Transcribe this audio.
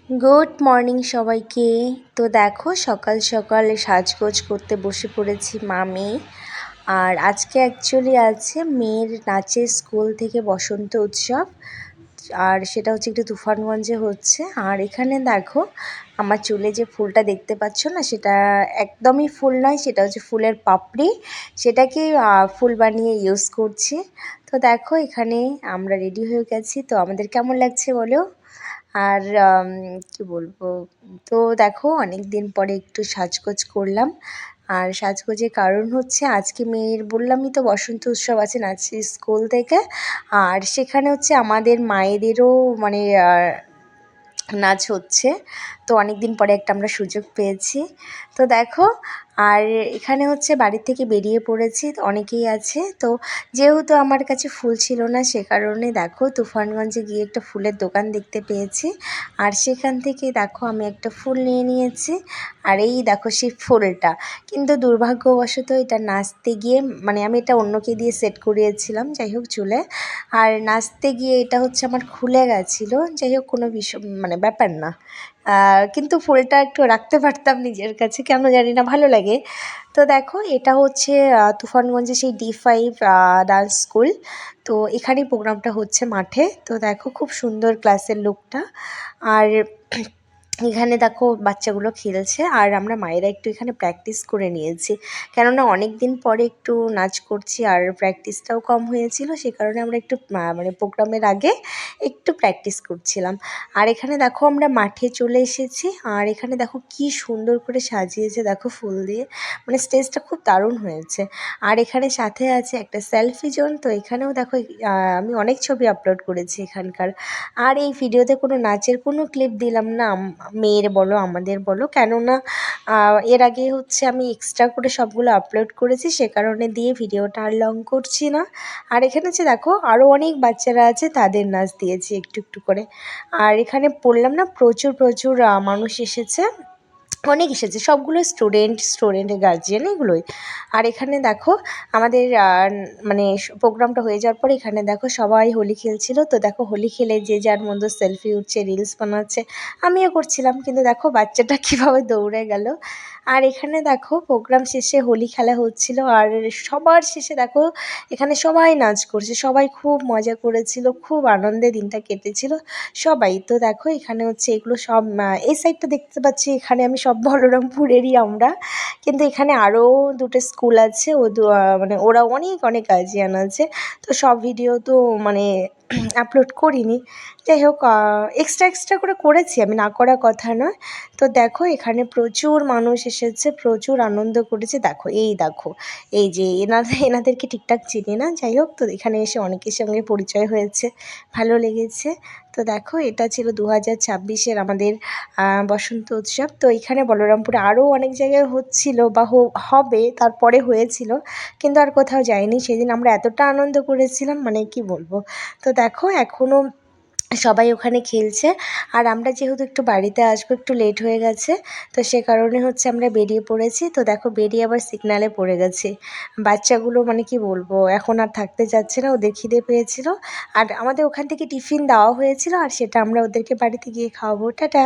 Good morning সবাইকে। তো দেখো সকাল সকাল সাজগোজ করতে বসে পড়েছি মেয়ে। আর আজকে অ্যাকচুয়ালি আছে মেয়ের নাচের স্কুল থেকে বসন্ত উৎসব, আর সেটা হচ্ছে একটু তুফানগঞ্জে হচ্ছে। আর এখানে দেখো আমার চুলে যে ফুলটা দেখতে পাচ্ছ না, সেটা একদমই ফুল নয়, সেটা হচ্ছে ফুলের পাপড়ি, সেটাকে ফুল বানিয়ে ইউজ করছি। তো দেখো এখানে আমরা রেডি হয়ে গেছি। তো আমাদের কেমন লাগছে বলো? আর কি বলবো, তো দেখো অনেক দিন পরে একটু সাজগোজ করলাম। আর সাজগোজের কারণ হচ্ছে আজকে মেয়ের বললামই তো বসন্ত উৎসব আছে নাচের স্কুল থেকে, আর সেখানে হচ্ছে আমাদের মায়েদেরও মানে নাচ হচ্ছে। তো অনেক দিন পরে একটা আমরা সুযোগ পেয়েছি। তো দেখো, আর এখানে হচ্ছে বাড়ি থেকে বেরিয়ে পড়েছি, অনেকেই আছে। তো যেহেতু আমার কাছে ফুল ছিল না, সে কারণে দেখো তুফানগঞ্জে গিয়ে একটা ফুলের দোকান দেখতে পেয়েছি, আর সেখান থেকে দেখো আমি একটা ফুল নিয়ে নিয়েছি। আর এই দেখো সেই ফুলটা, কিন্তু দুর্ভাগ্যবশত এটা নাচতে গিয়ে মানে আমি এটা অন্যকে দিয়ে সেট করিয়েছিলাম, যাই হোক চুলে। আর নাচতে গিয়ে এটা হচ্ছে আমার খুলে গেছিলো, যাই হোক কোনো বিষয় মানে ব্যাপার না। কিন্তু ফুলটা একটু রাখতে পারতাম নিজের কাছে, কেন জানি না ভালো লাগে। তো দেখো এটা হচ্ছে তুফানগঞ্জে সেই D5 ডান্স স্কুল। তো এখানেই প্রোগ্রামটা হচ্ছে মাঠে। তো দেখো খুব সুন্দর ক্লাসের লুকটা। আর এখানে দেখো বাচ্চাগুলো খেলছে, আর আমরা মায়েরা একটু এখানে প্র্যাকটিস করে নিয়েছি, কেননা অনেক দিন পরে একটু নাচ করছি আর প্র্যাকটিসটাও কম হয়েছিল, সে কারণে আমরা একটু মানে প্রোগ্রামের আগে একটু প্র্যাকটিস করছিলাম। আর এখানে দেখো আমরা মাঠে চলে এসেছি, আর এখানে দেখো কি সুন্দর করে সাজিয়েছে দেখো ফুল দিয়ে, মানে স্টেজটা খুব দারুণ হয়েছে। আর এখানে সাথে আছে একটা সেলফি জোন। তো এখানেও দেখো আমি অনেক ছবি আপলোড করেছি এখানকার। আর এই ভিডিওতে কোনো নাচের কোনো ক্লিপ দিলাম না, মেয়ের বলো আমাদের বলো, কেননা এর আগে হচ্ছে আমি এক্সট্রা করে সবগুলো আপলোড করেছি, সে কারণে দিয়ে ভিডিওটা আর লং করছি না। আর এখানে হচ্ছে দেখো আরও অনেক বাচ্চারা আছে, তাদের নাচ দিয়েছি একটু একটু করে। আর এখানে বললাম না প্রচুর প্রচুর মানুষ এসেছে, অনেক এসেছে, সবগুলো স্টুডেন্টের গার্জিয়ান এগুলোই। আর এখানে দেখো আমাদের মানে প্রোগ্রামটা হয়ে যাওয়ার পরে এখানে দেখো সবাই হোলি খেলছিল। তো দেখো হোলি খেলে যে যার মধ্যে সেলফি উঠছে, রিলস বানাচ্ছে, আমিও করছিলাম, কিন্তু দেখো বাচ্চাটা কীভাবে দৌড়ে গেল। আর এখানে দেখো প্রোগ্রাম শেষে হোলি খেলা হচ্ছিল, আর সবার শেষে দেখো এখানে সবাই নাচ করছে, সবাই খুব মজা করেছিল, খুব আনন্দে দিনটা কেটেছিল সবাই। তো দেখো এখানে হচ্ছে এগুলো সব এই সাইডটা দেখতে পাচ্ছি, এখানে আমি সব বলরামপুরেরই আমরা, কিন্তু এখানে আরও দুটো স্কুল আছে, মানে ওরা অনেক অনেক গার্জিয়ান আছে। তো সব ভিডিও তো মানে আপলোড করিনি, যাই হোক এক্সট্রা করে করেছি, আমি না করার কথা নয়। তো দেখো এখানে প্রচুর মানুষ এসেছে, প্রচুর আনন্দ করেছে। দেখো এই যে এনাদেরকে ঠিকঠাক চিনি না, যাই হোক তো এখানে এসে অনেকের সঙ্গে পরিচয় হয়েছে, ভালো লেগেছে। তো দেখো এটা ছিল 2026-এর আমাদের বসন্ত উৎসব। তো এখানে বলরামপুরে আরও অনেক জায়গায় হচ্ছিল বা হবে, তারপরে হয়েছিল, কিন্তু আর কোথাও যাইনি। সেদিন আমরা এতটা আনন্দ করেছিলাম, মানে কি বলবো। তো দেখো এখনও সবাই ওখানে খেলছে, আর আমরা যেহেতু একটু বাড়িতে আসবো, একটু লেট হয়ে গেছে, তো সে কারণে হচ্ছে আমরা বেরিয়ে পড়েছি। তো দেখো বেরিয়ে আবার সিগনালে পড়ে গেছি, বাচ্চাগুলো মানে কি বলবো এখন আর থাকতে যাচ্ছে না, ওদের খিদে পেয়েছিল। আর আমাদের ওখান থেকে টিফিন দেওয়া হয়েছিল, আর সেটা আমরা ওদেরকে বাড়িতে গিয়ে খাওয়াবো। টাটা।